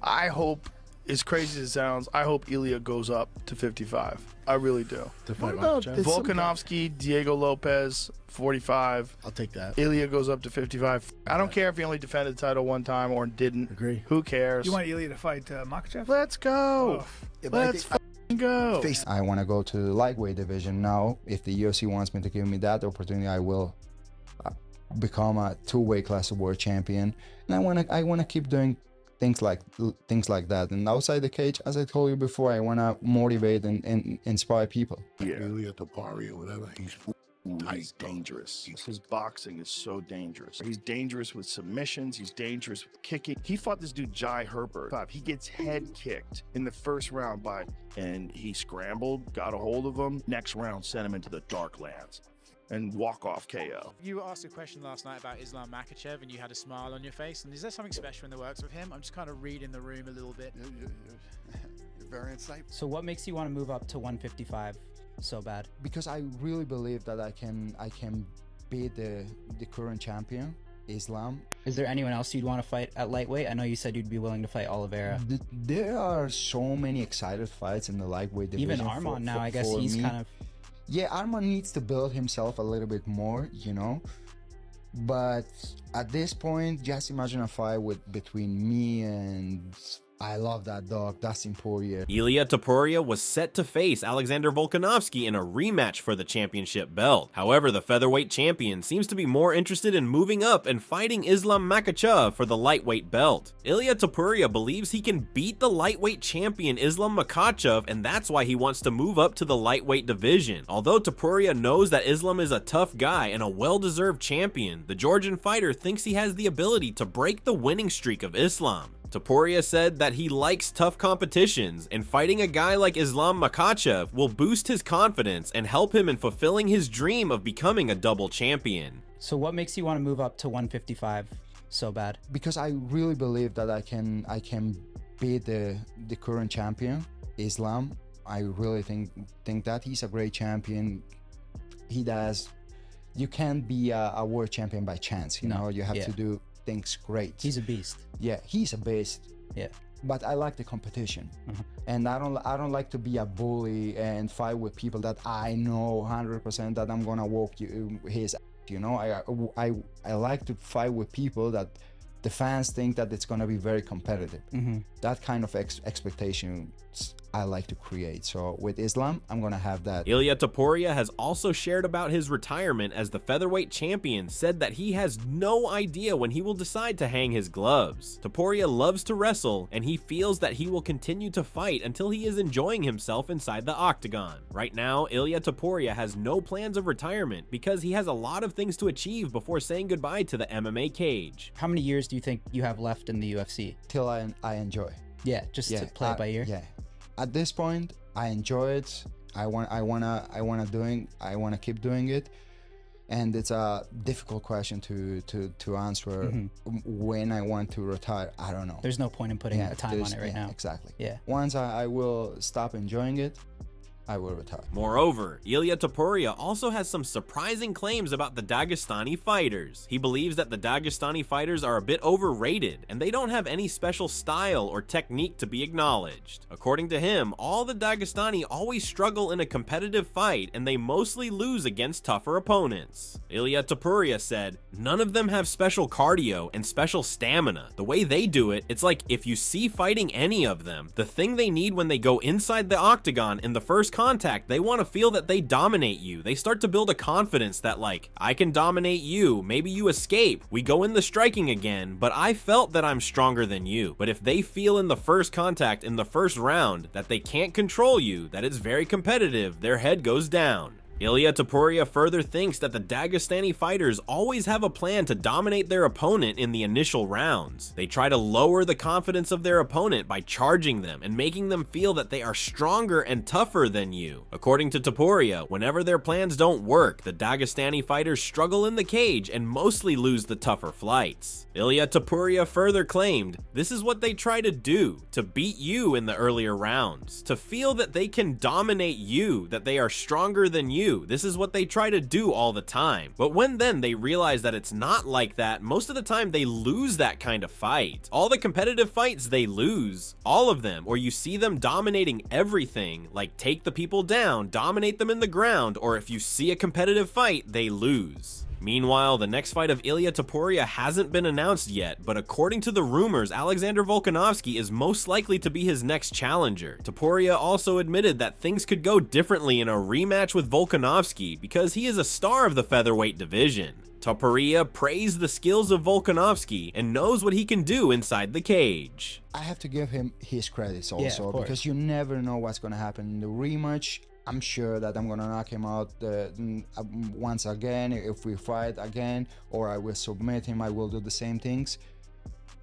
I hope, as crazy as it sounds, I hope Ilya goes up to 55. I really do. To fight about Makhachev? this- Volkanovski, Diego Lopez, 45. I'll take that. Ilya goes up to 55. I don't care if he only defended the title one time or didn't. Agree. Who cares? You want Ilya to fight Makhachev? Let's go. Oh. Yeah, but I Let's think- f***ing go. I want to go to the lightweight division now. If the UFC wants me to give me that opportunity, I will become a two-weight class world champion. And I want to keep doing things like that. And outside the cage, as I told you before, I want to motivate and inspire people. ILIA TOPURIA, whatever. He's dangerous. His boxing is so dangerous. He's dangerous with submissions. He's dangerous with kicking. He fought this dude, Jai Herbert. He gets head kicked in the first round and he scrambled, got a hold of him. Next round, sent him into the dark lands and walk-off KO. You were asked a question last night about Islam Makhachev and you had a smile on your face. And is there something special in the works with him? I'm just kind of reading the room a little bit. You're very insightful. So what makes you want to move up to 155 so bad? Because I really believe that I can beat the current champion, Islam. Is there anyone else you'd want to fight at lightweight? I know you said you'd be willing to fight Oliveira. There are so many excited fights in the lightweight division. Even Arman now, I guess he's kind of... Yeah, Arman needs to build himself a little bit more, But at this point, just imagine a fight between me and... I love that dog, Dustin Poirier. ILIA Topuria was set to face Alexander Volkanovski in a rematch for the championship belt. However, the featherweight champion seems to be more interested in moving up and fighting Islam Makhachev for the lightweight belt. ILIA Topuria believes he can beat the lightweight champion Islam Makhachev, and that's why he wants to move up to the lightweight division. Although Topuria knows that Islam is a tough guy and a well-deserved champion, the Georgian fighter thinks he has the ability to break the winning streak of Islam. Topuria said that he likes tough competitions, and fighting a guy like Islam Makhachev will boost his confidence and help him in fulfilling his dream of becoming a double champion. So what makes you want to move up to 155 so bad? Because I really believe that I can beat the current champion, Islam. I really think that he's a great champion. You can't be a world champion by chance, you know. You have to do things great. He's a beast. Yeah, he's a beast. Yeah. But I like the competition, and I don't like to be a bully and fight with people that I know 100% that I'm gonna walk his. I like to fight with people that the fans think that it's gonna be very competitive. That kind of expectations I like to create. So with Islam, I'm gonna have that. ILIA Topuria has also shared about his retirement as the featherweight champion, said that he has no idea when he will decide to hang his gloves. Topuria loves to wrestle, and he feels that he will continue to fight until he is enjoying himself inside the octagon. Right now, ILIA Topuria has no plans of retirement because he has a lot of things to achieve before saying goodbye to the MMA cage. How many years do you think you have left in the UFC? Till I enjoy. Yeah, just to play it by ear. Yeah. At this point, I enjoy it. I wanna keep doing it, and it's a difficult question to answer. When I want to retire, I don't know. There's no point in putting a time on it right now. Exactly. Yeah. Once I will stop enjoying it, I will retire. Moreover, ILIA Topuria also has some surprising claims about the Dagestani fighters. He believes that the Dagestani fighters are a bit overrated, and they don't have any special style or technique to be acknowledged. According to him, all the Dagestani always struggle in a competitive fight, and they mostly lose against tougher opponents. ILIA Topuria said, "None of them have special cardio and special stamina. The way they do it, it's like if you see fighting any of them, the thing they need when they go inside the octagon in the first contact, they want to feel that they dominate you. They start to build a confidence that, like, I can dominate you, maybe you escape, we go in the striking again, but I felt that I'm stronger than you." But if they feel in the first contact in the first round that they can't control you, that it's very competitive, their head goes down. ILIA Topuria further thinks that the Dagestani fighters always have a plan to dominate their opponent in the initial rounds. They try to lower the confidence of their opponent by charging them and making them feel that they are stronger and tougher than you. According to Topuria, whenever their plans don't work, the Dagestani fighters struggle in the cage and mostly lose the tougher fights. ILIA Topuria further claimed, "This is what they try to do, to beat you in the earlier rounds, to feel that they can dominate you, that they are stronger than you, do. This is what they try to do all the time. But when then they realize that it's not like that, most of the time they lose that kind of fight. All the competitive fights they lose, all of them, or you see them dominating everything, like take the people down, dominate them in the ground, or if you see a competitive fight, they lose. Meanwhile, the next fight of ILIA Topuria hasn't been announced yet, but according to the rumors, Alexander Volkanovski is most likely to be his next challenger. Topuria also admitted that things could go differently in a rematch with Volkanovski because he is a star of the featherweight division. Topuria praised the skills of Volkanovski and knows what he can do inside the cage. I have to give him his credits Yeah, also, of course. because you never know what's going to happen in the rematch. I'm sure that I'm going to knock him out once again if we fight again, or I will submit him. I will do the same things.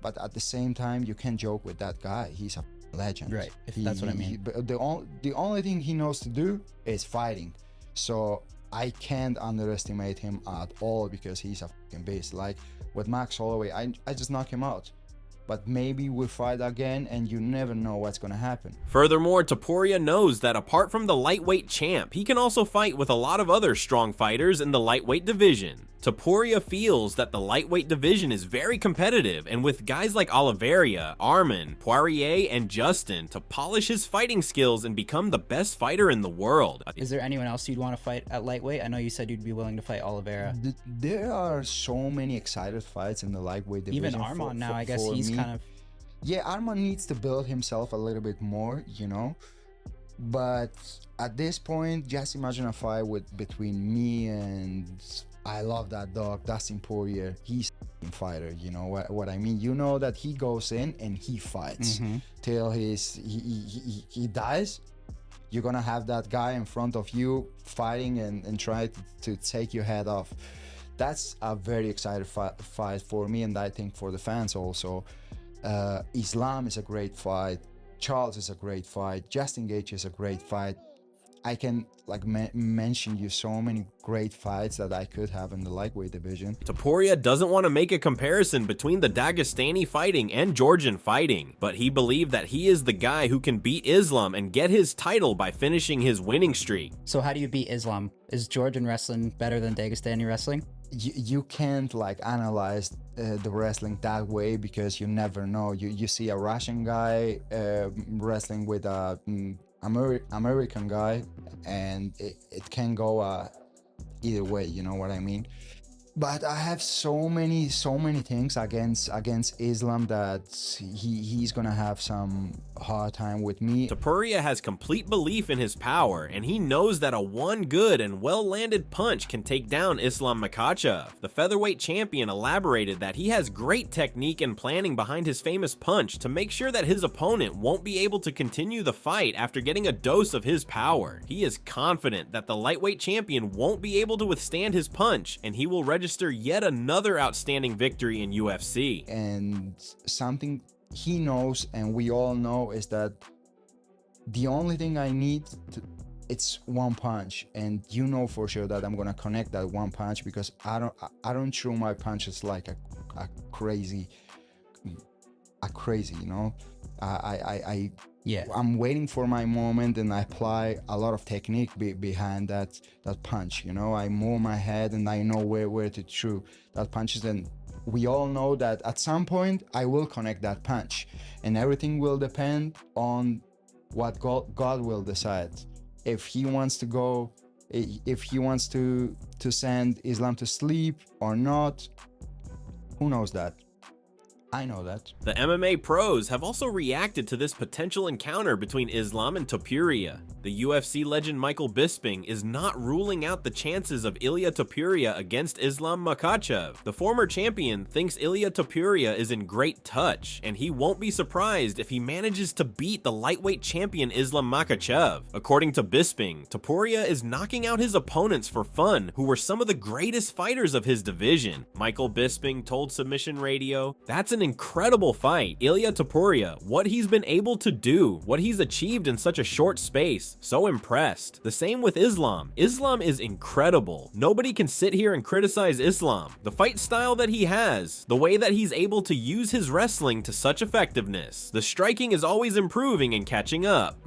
But at the same time, you can't joke with that guy. He's a legend. Right, if that's what I mean. But the only thing he knows to do is fighting. So I can't underestimate him at all because he's a fucking beast. Like with Max Holloway, I just knock him out. But maybe we fight again and you never know what's gonna happen. Furthermore, Topuria knows that apart from the lightweight champ, he can also fight with a lot of other strong fighters in the lightweight division. Topuria feels that the lightweight division is very competitive, and with guys like Oliveira, Arman, Poirier, and Justin to polish his fighting skills and become the best fighter in the world. Is there anyone else you'd want to fight at lightweight? I know you said you'd be willing to fight Oliveira. There are so many excited fights in the lightweight division. Even Arman now, I guess he's kind of... Yeah, Arman needs to build himself a little bit more, you know. But at this point, just imagine a fight between me and... I love that dog, Dustin Poirier. He's a fighter, you know what I mean? You know that he goes in and he fights till he dies. You're gonna have that guy in front of you fighting and try to take your head off. That's a very excited fight for me, and I think for the fans also. Islam is a great fight. Charles is a great fight. Justin Gaethje is a great fight. I can like mention you so many great fights that I could have in the lightweight division. Topuria doesn't want to make a comparison between the Dagestani fighting and Georgian fighting, but he believed that he is the guy who can beat Islam and get his title by finishing his winning streak. So how do you beat Islam? Is Georgian wrestling better than Dagestani wrestling? You can't like analyze the wrestling that way because you never know. You see a Russian guy wrestling with a American guy, and it can go either way, you know what I mean? But I have so many things against Islam that he's gonna have some hard time with me. Topuria has complete belief in his power, and he knows that a one good and well-landed punch can take down Islam Makhachev. The featherweight champion elaborated that he has great technique and planning behind his famous punch to make sure that his opponent won't be able to continue the fight after getting a dose of his power. He is confident that the lightweight champion won't be able to withstand his punch, and he will register yet another outstanding victory in UFC. And something he knows and we all know is that the only thing I need it's one punch, and you know for sure that I'm gonna connect that one punch because I don't throw my punches like a crazy, you know. Yeah. I'm waiting for my moment and I apply a lot of technique behind that punch, you know. I move my head and I know where to throw that punches, and we all know that at some point I will connect that punch, and everything will depend on what God will decide. If he wants to go, if he wants to send Islam to sleep or not, who knows that? I know that. The MMA pros have also reacted to this potential encounter between Islam and Topuria. The UFC legend Michael Bisping is not ruling out the chances of ILIA Topuria against Islam Makhachev. The former champion thinks ILIA Topuria is in great touch, and he won't be surprised if he manages to beat the lightweight champion Islam Makhachev. According to Bisping, Topuria is knocking out his opponents for fun, who were some of the greatest fighters of his division. Michael Bisping told Submission Radio, "That's an incredible fight. ILIA Topuria, what he's been able to do, what he's achieved in such a short space, so impressed. The same with Islam. Islam is incredible. Nobody can sit here and criticize Islam. The fight style that he has, the way that he's able to use his wrestling to such effectiveness. The striking is always improving and catching up."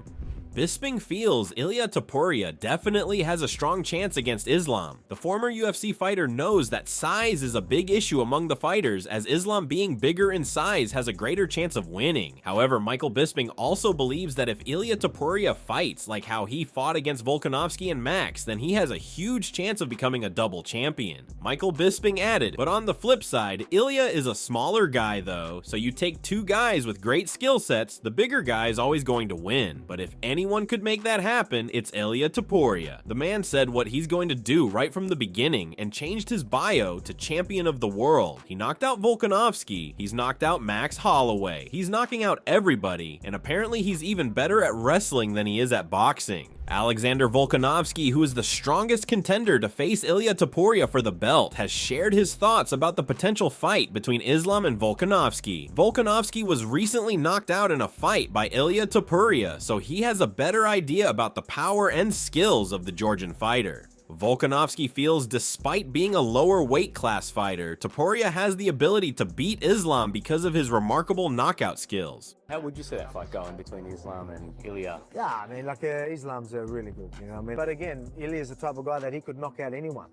Bisping feels ILIA TOPURIA definitely has a strong chance against Islam. The former UFC fighter knows that size is a big issue among the fighters, as Islam being bigger in size has a greater chance of winning. However, Michael Bisping also believes that if ILIA TOPURIA fights like how he fought against Volkanovski and Max, then he has a huge chance of becoming a double champion. Michael Bisping added, but on the flip side, ILIA is a smaller guy though, so you take two guys with great skill sets, the bigger guy is always going to win. But if anyone could make that happen, it's ILIA TOPURIA. The man said what he's going to do right from the beginning and changed his bio to champion of the world. He knocked out Volkanovski, he's knocked out Max Holloway, he's knocking out everybody, and apparently he's even better at wrestling than he is at boxing. Alexander Volkanovski, who is the strongest contender to face ILIA TOPURIA for the belt, has shared his thoughts about the potential fight between Islam and Volkanovski. Volkanovski was recently knocked out in a fight by ILIA TOPURIA, so he has a better idea about the power and skills of the Georgian fighter. Volkanovski feels despite being a lower weight class fighter, Topuria has the ability to beat Islam because of his remarkable knockout skills. How would you see that fight going between Islam and Ilya? Yeah, I mean, Islam's really good, you know what I mean? But again, Ilya's the type of guy that he could knock out anyone.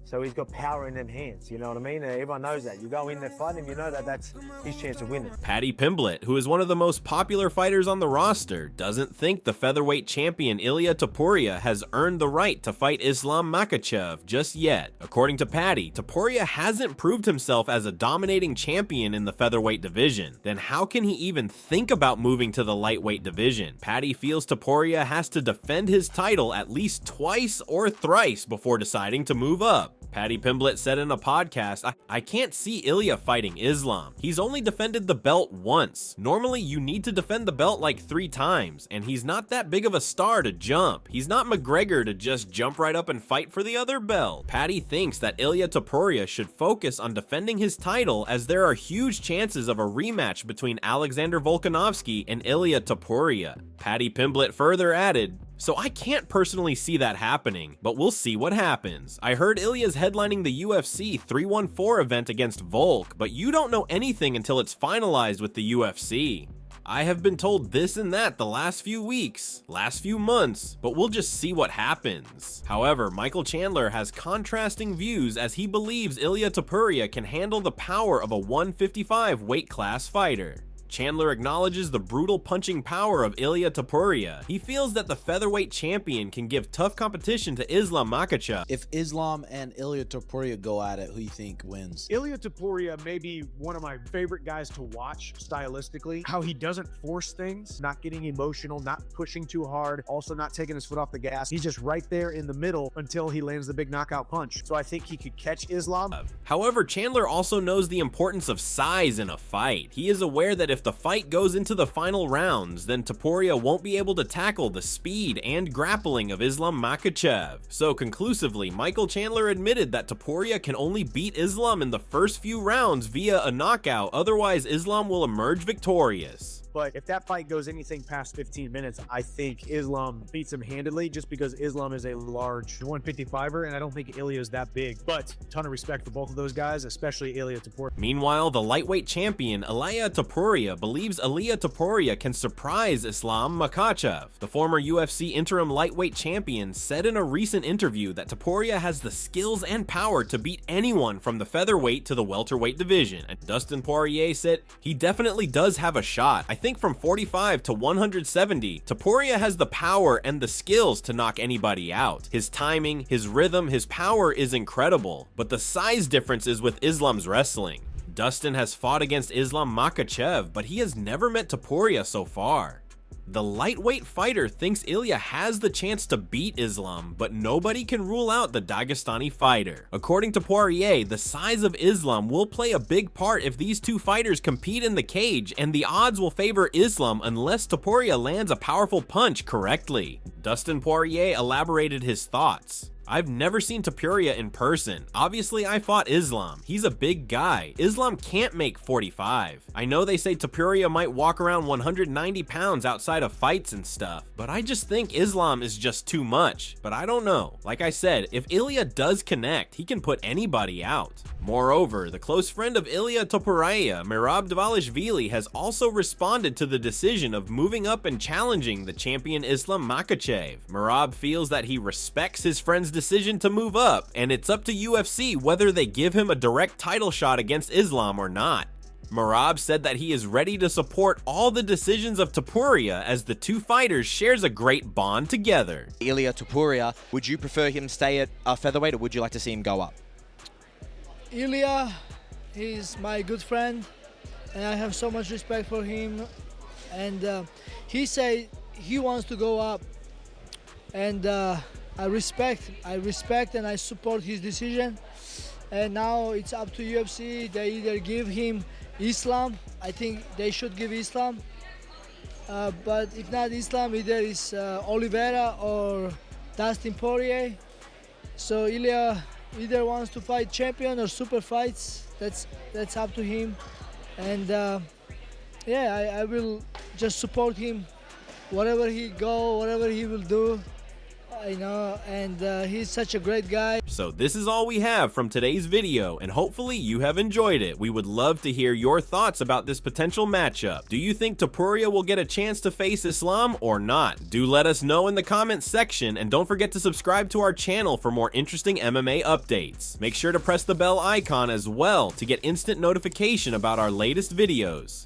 So he's got power in them hands, you know what I mean? Everyone knows that. You go in there fighting him, you know that that's his chance of winning. Paddy Pimblett, who is one of the most popular fighters on the roster, doesn't think the featherweight champion ILIA TOPURIA has earned the right to fight Islam Makhachev just yet. According to Paddy, TOPURIA hasn't proved himself as a dominating champion in the featherweight division. Then how can he even think about moving to the lightweight division? Paddy feels TOPURIA has to defend his title at least twice or thrice before deciding to move up. Paddy Pimblett said in a podcast, I can't see Ilya fighting Islam. He's only defended the belt once. Normally you need to defend the belt like 3 times, and he's not that big of a star to jump. He's not McGregor to just jump right up and fight for the other belt. Paddy thinks that Ilya Topuria should focus on defending his title, as there are huge chances of a rematch between Alexander Volkanovski and Ilya Topuria. Paddy Pimblett further added, "So I can't personally see that happening, but we'll see what happens. I heard Ilya's headlining the UFC 314 event against Volk, but you don't know anything until it's finalized with the UFC. I have been told this and that the last few weeks, last few months, but we'll just see what happens." However, Michael Chandler has contrasting views, as he believes Ilya Topuria can handle the power of a 155 weight class fighter. Chandler acknowledges the brutal punching power of Ilya Topuria. He feels that the featherweight champion can give tough competition to Islam Makhachev. If Islam and Ilya Topuria go at it, who do you think wins? Ilya Topuria may be one of my favorite guys to watch stylistically. How he doesn't force things, not getting emotional, not pushing too hard, also not taking his foot off the gas. He's just right there in the middle until he lands the big knockout punch. So I think he could catch Islam. However, Chandler also knows the importance of size in a fight. He is aware that if the fight goes into the final rounds, then Topuria won't be able to tackle the speed and grappling of Islam Makhachev. So conclusively, Michael Chandler admitted that Topuria can only beat Islam in the first few rounds via a knockout, otherwise Islam will emerge victorious. But if that fight goes anything past 15 minutes, I think Islam beats him handedly, just because Islam is a large 155er, and I don't think Ilya is that big. But ton of respect for both of those guys, especially Ilya Topuria. Meanwhile, the lightweight champion ILIA TOPURIA believes Ilya Topuria can surprise Islam Makhachev. The former UFC interim lightweight champion said in a recent interview that Topuria has the skills and power to beat anyone from the featherweight to the welterweight division. And Dustin Poirier said he definitely does have a shot. I think from 45 to 170, Topuria has the power and the skills to knock anybody out. His timing, his rhythm, his power is incredible, but the size difference is with Islam's wrestling. Dustin has fought against Islam Makhachev, but he has never met Topuria so far. The lightweight fighter thinks Ilya has the chance to beat Islam, but nobody can rule out the Dagestani fighter. According to Poirier, the size of Islam will play a big part if these two fighters compete in the cage, and the odds will favor Islam unless Topuria lands a powerful punch correctly. Dustin Poirier elaborated his thoughts. I've never seen Topuria in person. Obviously, I fought Islam. He's a big guy. Islam can't make 45. I know they say Topuria might walk around 190 pounds outside of fights and stuff, but I just think Islam is just too much. But I don't know. Like I said, if ILIA does connect, he can put anybody out. Moreover, the close friend of ILIA Topuria, Merab Dvalishvili, has also responded to the decision of moving up and challenging the champion Islam Makhachev. Merab feels that he respects his friend's decision to move up, and it's up to UFC whether they give him a direct title shot against Islam or not. Merab said that he is ready to support all the decisions of Topuria as the two fighters shares a great bond together. ILIA Topuria, would you prefer him stay at featherweight or would you like to see him go up? ILIA, he's my good friend and I have so much respect for him, and he said he wants to go up, and I respect and I support his decision. And now it's up to UFC. They either give him Islam. I think they should give Islam. But if not Islam, either it's Oliveira or Dustin Poirier. So ILIA either wants to fight champion or super fights. That's up to him. And yeah, I will just support him. Wherever he go, whatever he will do. You know, and he's such a great guy. So this is all we have from today's video, and hopefully you have enjoyed it. We would love to hear your thoughts about this potential matchup. Do you think Topuria will get a chance to face Islam or not? Do let us know in the comments section, and don't forget to subscribe to our channel for more interesting MMA updates. Make sure to press the bell icon as well to get instant notification about our latest videos.